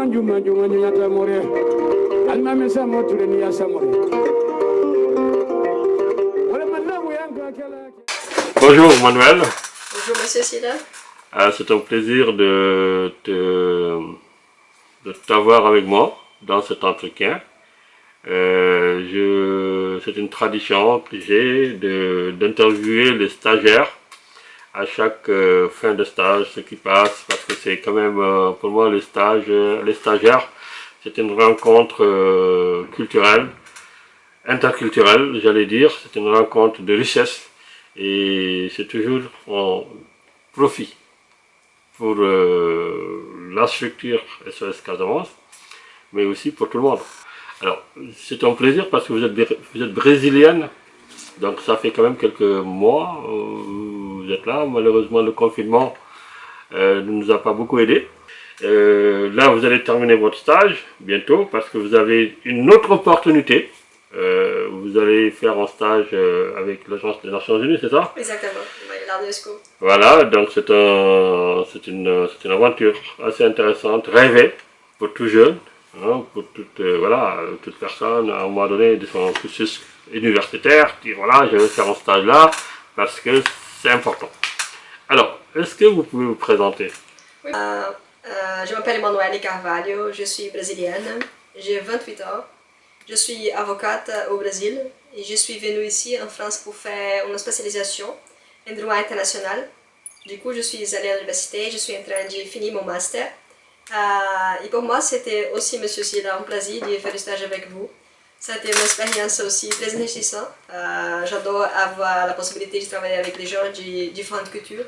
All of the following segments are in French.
Bonjour Manuel. Bonjour Monsieur Silla. C'est un plaisir de t'avoir avec moi dans cet entretien. C'est une tradition que j'ai d'interviewer les stagiaires à chaque fin de stage, ce qui passe, parce que c'est quand même pour moi les stagiaires, c'est une rencontre culturelle, interculturelle, j'allais dire, c'est une rencontre de richesse et c'est toujours un profit pour la structure SOS Casamance, mais aussi pour tout le monde. Alors, c'est un plaisir parce que vous êtes brésilienne, donc ça fait quand même quelques mois vous êtes là. Malheureusement, le confinement ne nous a pas beaucoup aidé. Là, vous allez terminer votre stage bientôt parce que vous avez une autre opportunité. Vous allez faire un stage avec l'Agence des Nations Unies, c'est ça? Exactement, l'ARDESCO. Voilà, donc c'est une aventure assez intéressante, rêvée pour tout jeune, hein, pour toute personne à un moment donné de son cursus universitaire, dire voilà, je vais faire un stage là parce que c'est important. Alors, est-ce que vous pouvez vous présenter? Oui. Je m'appelle Emanuele Carvalho, je suis brésilienne, j'ai 28 ans, je suis avocate au Brésil et je suis venue ici en France pour faire une spécialisation en droit international. Du coup, je suis allée à l'université, je suis en train de finir mon master. Et pour moi, c'était aussi, Monsieur Silla, un plaisir de faire le stage avec vous. C'était une expérience aussi très enrichissante. J'adore avoir la possibilité de travailler avec des gens de différentes cultures.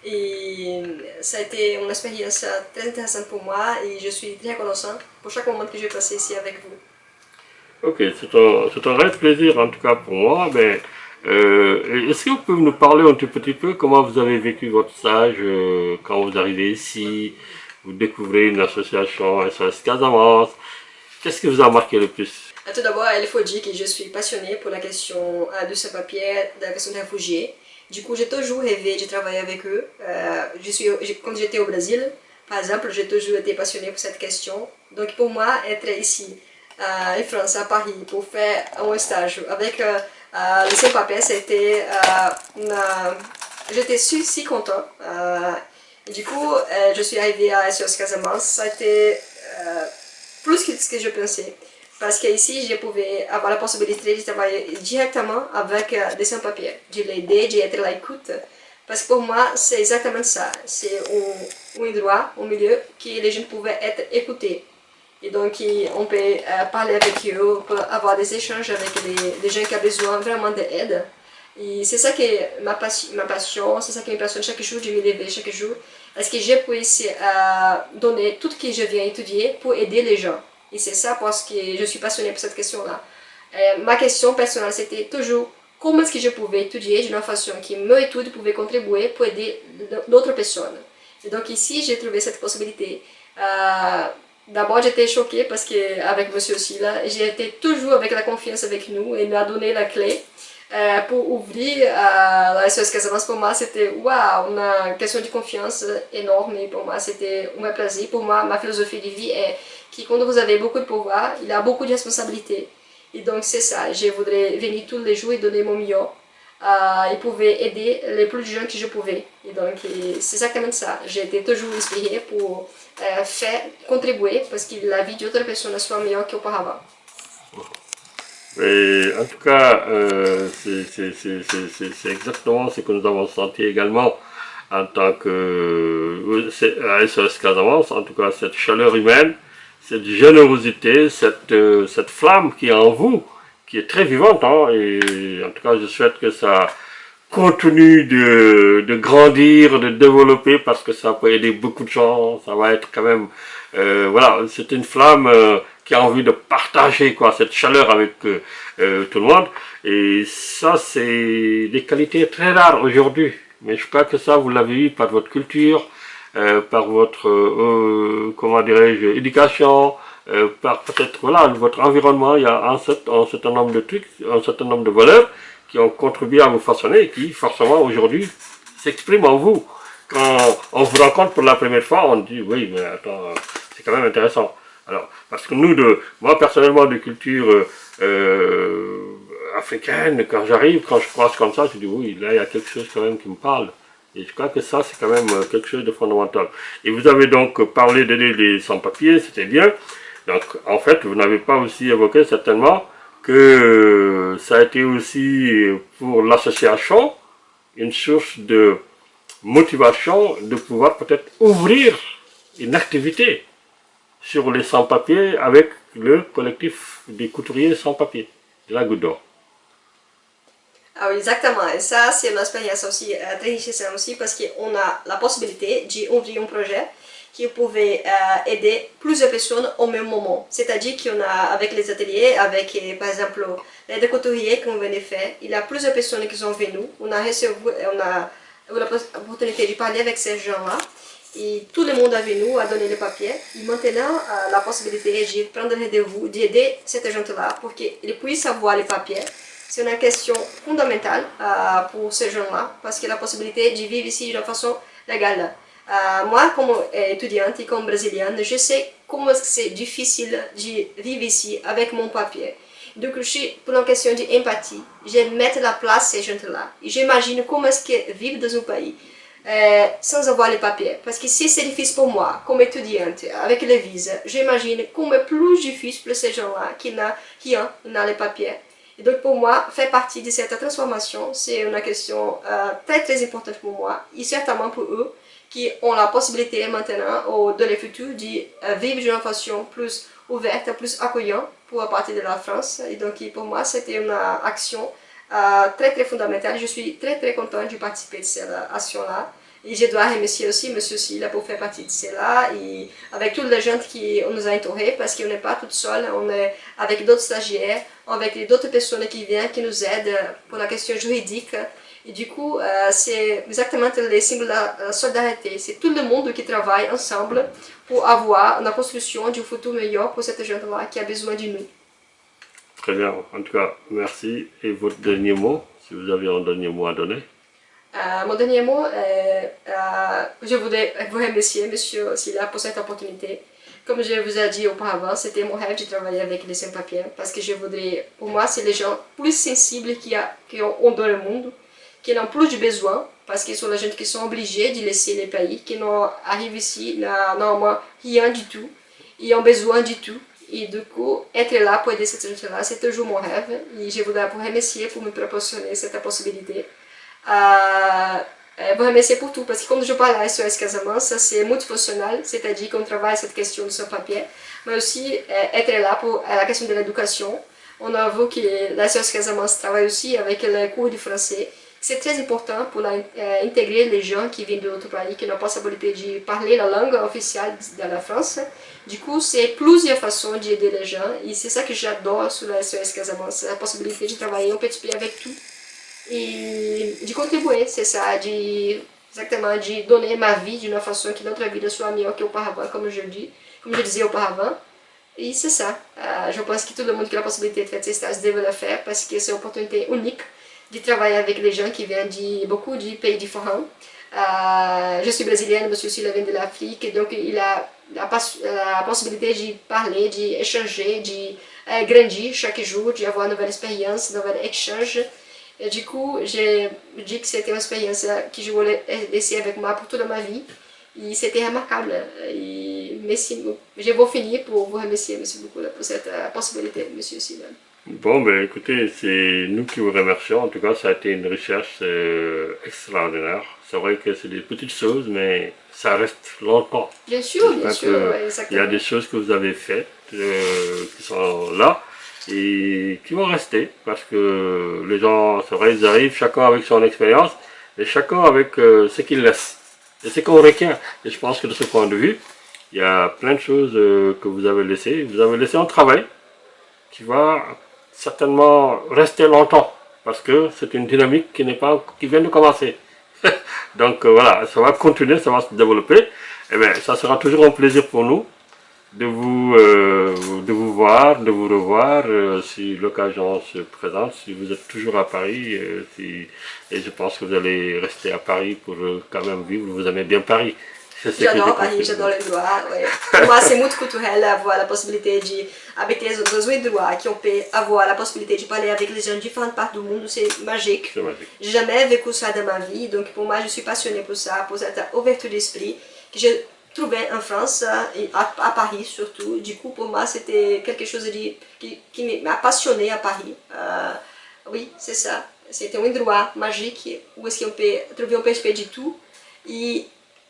Et ça a été une expérience très intéressante pour moi et je suis très reconnaissant pour chaque moment que j'ai passé ici avec vous. Ok, c'est un réel plaisir en tout cas pour moi. Mais est-ce que vous pouvez nous parler un tout petit peu comment vous avez vécu votre stage quand vous arrivez ici, vous découvrez une association SOS Casamance? Qu'est-ce qui vous a marqué le plus? Tout d'abord, il faut dire que je suis passionnée pour la question de sans-papiers, de la question des réfugiés. Du coup, j'ai toujours rêvé de travailler avec eux. Quand j'étais au Brésil, par exemple, j'ai toujours été passionnée pour cette question. Donc pour moi, être ici, en France, à Paris, pour faire un stage avec les sans-papiers, c'était... J'étais si content. Du coup, je suis arrivée à SOS Casamance. Ça a été plus que ce que je pensais. Parce qu'ici, je pouvais avoir la possibilité de travailler directement avec des sans-papiers, de l'aider, d'être à l'écoute. Parce que pour moi, c'est exactement ça. C'est un endroit, un milieu, que les gens pouvaient être écoutés. Et donc, on peut parler avec eux, on peut avoir des échanges avec les gens qui ont besoin vraiment d'aide. Et c'est ça qui est ma passion, c'est ça qui me passionne chaque jour, de me lever chaque jour. Est-ce que je puisse donner tout ce que je viens étudier pour aider les gens? Et c'est ça parce que je suis passionnée pour cette question-là. Ma question personnelle, c'était toujours comment est-ce que je pouvais étudier d'une façon qui mon étude pouvait contribuer pour aider d'autres personnes. Et donc ici, j'ai trouvé cette possibilité. D'abord, j'étais choquée parce qu'avec Monsieur Silla, j'étais toujours avec la confiance avec nous et il m'a donné la clé pour ouvrir la SOS Casamance. Pour moi, c'était waouh, une question de confiance énorme. Et pour moi, c'était un plaisir. Pour moi, ma philosophie de vie est que quand vous avez beaucoup de pouvoir, il a beaucoup de responsabilités. Et donc, c'est ça. Je voudrais venir tous les jours et donner mon mieux. Et pouvoir aider les plus jeunes que je pouvais. Et donc, c'est exactement ça. J'ai été toujours inspirée pour faire contribuer parce que la vie d'autres personnes soit meilleure qu'auparavant. Et en tout cas, c'est exactement ce que nous avons senti également en tant que SOS Casamance, en tout cas cette chaleur humaine, cette générosité, cette flamme qui est en vous, qui est très vivante, hein, et en tout cas je souhaite que ça continue de grandir, de développer, parce que ça peut aider beaucoup de gens, ça va être quand même, voilà, c'est une flamme qui a envie de partager quoi, cette chaleur avec tout le monde, et ça c'est des qualités très rares aujourd'hui, mais je crois que ça vous l'avez eu par votre culture, par votre, comment dirais-je, éducation, par peut-être voilà, votre environnement. Il y a un certain nombre de trucs, un certain nombre de valeurs qui ont contribué à vous façonner et qui forcément aujourd'hui s'expriment en vous. Quand on vous rencontre pour la première fois, on dit oui mais attends, c'est quand même intéressant. Alors, parce que nous, moi personnellement, de culture africaine, quand j'arrive, quand je croise comme ça, je dis oui, là il y a quelque chose quand même qui me parle. Et je crois que ça, c'est quand même quelque chose de fondamental. Et vous avez donc parlé d'aider les sans-papiers, c'était bien. Donc, en fait, vous n'avez pas aussi évoqué certainement que ça a été aussi pour l'association une source de motivation de pouvoir peut-être ouvrir une activité sur les sans-papiers avec le collectif des couturiers sans-papiers de la Goutte d'Or. Ah oui, exactement. Et ça, c'est une expérience aussi très enrichissante aussi parce qu'on a la possibilité d'ouvrir un projet qui pouvait aider plusieurs personnes au même moment. C'est-à-dire qu'on a, avec les ateliers, avec par exemple l'aide couturier qu'on venait faire, il y a plusieurs personnes qui sont venues. On a eu l'opportunité de parler avec ces gens-là. Et tout le monde est venu à donner le papier. Et maintenant, la possibilité de prendre rendez-vous, d'aider ces gens-là pour qu'ils puissent avoir les papiers. C'est une question fondamentale pour ces gens-là, parce que la possibilité de vivre ici de façon légale. Moi, comme étudiante et comme brésilienne, je sais comment c'est difficile de vivre ici avec mon papier. Donc, je suis pour une question d'empathie. Je mets à la place ces gens-là. Et j'imagine comment est-ce qu'ils vivent dans un pays sans avoir les papiers. Parce que si c'est difficile pour moi, comme étudiante, avec les visas, j'imagine comment c'est plus difficile pour ces gens-là qui n'ont rien, n'ont les papiers. Et donc pour moi, faire partie de cette transformation, c'est une question très très importante pour moi et certainement pour eux qui ont la possibilité maintenant ou dans le futur de vivre d'une façon plus ouverte, plus accueillante pour partir de la France. Et donc pour moi, c'était une action très très fondamentale. Je suis très très contente de participer à cette action-là. Et je dois remercier aussi M. Silla pour faire partie de cela et avec toutes les gens qui nous ont entourés parce qu'on n'est pas tout seul, on est avec d'autres stagiaires, avec d'autres personnes qui viennent, qui nous aident pour la question juridique. Et du coup, c'est exactement le symbole de la solidarité. C'est tout le monde qui travaille ensemble pour avoir la construction d'un futur meilleur pour cette gente-là qui a besoin de nous. Très bien. En tout cas, merci. Et votre dernier mot, si vous avez un dernier mot à donner? Mon dernier mot, je voudrais vous remercier, monsieur Silla, pour cette opportunité. Comme je vous ai dit auparavant, c'était mon rêve de travailler avec les sans-papiers parce que je voudrais, pour moi, c'est les gens plus sensibles qui ont dans le monde, qui n'ont plus de besoin, parce que ce sont les gens qui sont obligés de laisser les pays, qui n'arrivent ici, n'ont rien du tout, ils ont besoin du tout. Et du coup, être là pour aider cette gens-là, c'est toujours mon rêve. Et je voudrais vous remercier pour me proportionner cette possibilité. Vous remercier pour tout, parce que quand je parle à SOS Casamance, c'est multifonctionnel, c'est-à-dire qu'on travaille cette question de sans-papier, mais aussi être là pour la question de l'éducation. On a vu que la SOS Casamance travaille aussi avec les cours de français. C'est très important pour intégrer les gens qui viennent d'autres pays, qui n'ont pas la possibilité de parler la langue officielle de la France. Du coup, c'est plusieurs façons d'aider les gens, et c'est ça que j'adore sur la SOS Casamance, la possibilité de travailler un petit peu avec tout. E de contribuir, c'est ça, exactement, de donner ma vie d'une façon que notre vie soit meilleure qu'auparavant, comme je disais auparavant. Et c'est ça. Je pense que tout le monde qui a la possibilité de faire ces stages deve le faire parce que c'est une opportunité unique de travailler avec les gens qui viennent de beaucoup de pays différents. Je suis brésilienne, monsieur Silla vient de l'Afrique, donc il a la possibilité de parler, d'échanger, de grandir chaque jour, d'avoir une nouvelle expérience, un nouvel échange. Et du coup, je dis que c'était une expérience que je voulais laisser avec moi pour toute ma vie. Et c'était remarquable. Et merci, je vais finir pour vous remercier, monsieur, beaucoup pour cette possibilité, monsieur Silla. Bon, ben écoutez, c'est nous qui vous remercions. En tout cas, ça a été une recherche extraordinaire. C'est vrai que c'est des petites choses, mais ça reste longtemps. Bien sûr, exactement. Il y a des choses que vous avez faites qui sont là et qui vont rester parce que les gens, c'est vrai, ils arrivent chacun avec son expérience et chacun avec ce qu'il laisse et ce qu'on requiert. Et je pense que de ce point de vue, il y a plein de choses que vous avez laissées. Vous avez laissé un travail qui va certainement rester longtemps parce que c'est une dynamique qui vient de commencer. Donc voilà, ça va continuer, ça va se développer. Et bien, ça sera toujours un plaisir pour nous de vous voir, de vous revoir si l'occasion se présente, si vous êtes toujours à Paris, et je pense que vous allez rester à Paris pour quand même vivre, vous aimez bien Paris. C'est ce que J'adore j'ai Paris, compris. j'adore les endroits. Ouais. Pour moi, c'est muito culturel avoir la possibilité d'habiter dans un endroit qui on peut avoir la possibilité de parler avec les gens de différentes parts du monde. C'est magique. C'est magique. J'ai jamais vécu ça dans ma vie, donc pour moi, je suis passionnée pour ça, pour cette ouverture d'esprit que j'ai trouvé en France et à Paris surtout. Du coup, pour moi, c'était quelque chose qui m'a passionnée à Paris. Oui, c'est ça. C'était un endroit magique où est-ce qu'on peut trouver un peu de tout. Et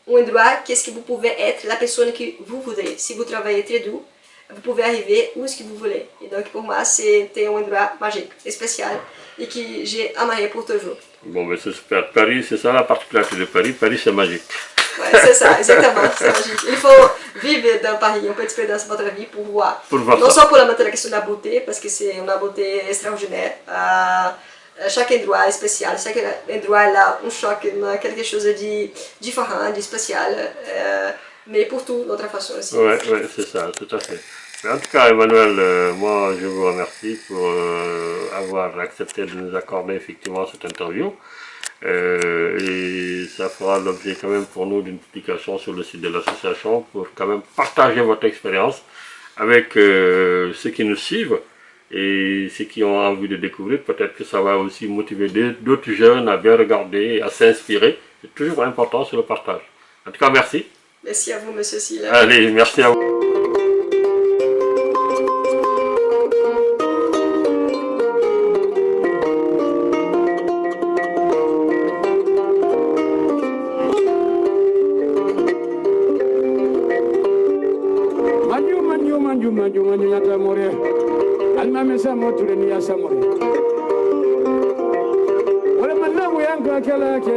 un endroit qu'est-ce que vous pouvez être la personne que vous voudrez. Si vous travaillez très dur, vous pouvez arriver où est-ce que vous voulez. Et donc pour moi, c'était un endroit magique, spécial et que j'ai aimé pour toujours. Bon, ben c'est super. Paris, c'est ça la particularité de Paris. Paris, c'est magique. Ouais, c'est ça, exactement, c'est magique. Il faut vivre dans Paris un peu d'expérience dans votre vie pour voir. Pour voir Non ça. seulement pour la question de la beauté, parce que c'est une beauté extraordinaire. Chaque endroit est spécial, chaque endroit a un choc, quelque chose de différent, de spécial, mais pour tout, d'autre façon aussi. Ouais, ouais, c'est ça, tout à fait. Mais en tout cas, Emmanuel, moi, je vous remercie pour avoir accepté de nous accorder effectivement cette interview. Et ça fera l'objet quand même pour nous d'une publication sur le site de l'association pour quand même partager votre expérience avec ceux qui nous suivent et ceux qui ont envie de découvrir. Peut-être que ça va aussi motiver d'autres jeunes à bien regarder, à s'inspirer. C'est toujours important sur le partage. En tout cas, merci. Merci à vous, monsieur Silla. Allez, merci à vous. Manju nyata more alma mesa moture ni ya samore wala manna mu yanka kala ke